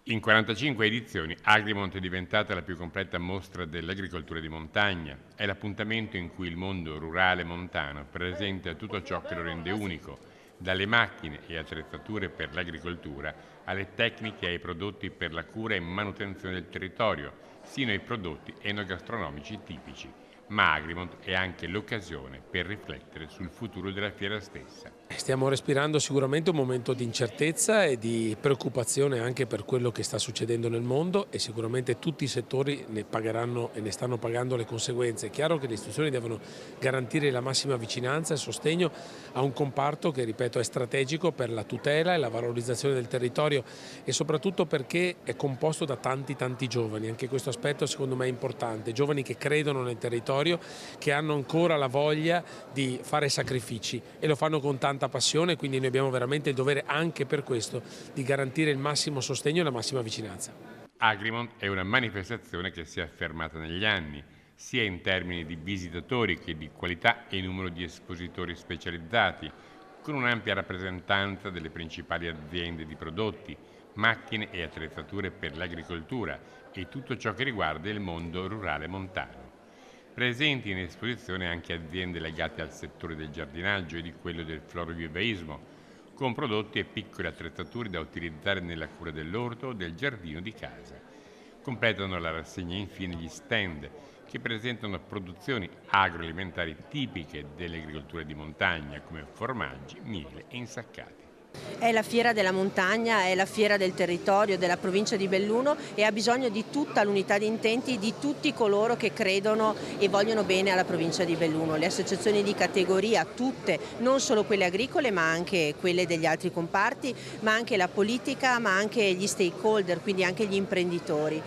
In 45 edizioni, Agrimont è diventata la più completa mostra dell'agricoltura di montagna. È l'appuntamento in cui il mondo rurale montano presenta tutto ciò che lo rende unico, dalle macchine e attrezzature per l'agricoltura alle tecniche e ai prodotti per la cura e manutenzione del territorio, sino ai prodotti enogastronomici tipici. Ma Agrimont è anche l'occasione per riflettere sul futuro della fiera stessa. Stiamo respirando sicuramente un momento di incertezza e di preoccupazione anche per quello che sta succedendo nel mondo e sicuramente tutti i settori ne pagheranno e ne stanno pagando le conseguenze. È chiaro che le istituzioni devono garantire la massima vicinanza e sostegno a un comparto che, ripeto, è strategico per la tutela e la valorizzazione del territorio e soprattutto perché è composto da tanti giovani. Anche questo aspetto secondo me è importante, giovani che credono nel territorio, che hanno ancora la voglia di fare sacrifici e lo fanno con tanta passione, quindi noi abbiamo veramente il dovere anche per questo di garantire il massimo sostegno e la massima vicinanza. Agrimont è una manifestazione che si è affermata negli anni, sia in termini di visitatori che di qualità e numero di espositori specializzati, con un'ampia rappresentanza delle principali aziende di prodotti, macchine e attrezzature per l'agricoltura e tutto ciò che riguarda il mondo rurale montano. Presenti in esposizione anche aziende legate al settore del giardinaggio e di quello del florovivaismo, con prodotti e piccole attrezzature da utilizzare nella cura dell'orto o del giardino di casa. Completano la rassegna infine gli stand che presentano produzioni agroalimentari tipiche dell'agricoltura di montagna come formaggi, miele e insaccati. È la fiera della montagna, è la fiera del territorio della provincia di Belluno e ha bisogno di tutta l'unità di intenti di tutti coloro che credono e vogliono bene alla provincia di Belluno. Le associazioni di categoria, tutte, non solo quelle agricole ma anche quelle degli altri comparti, ma anche la politica, ma anche gli stakeholder, quindi anche gli imprenditori.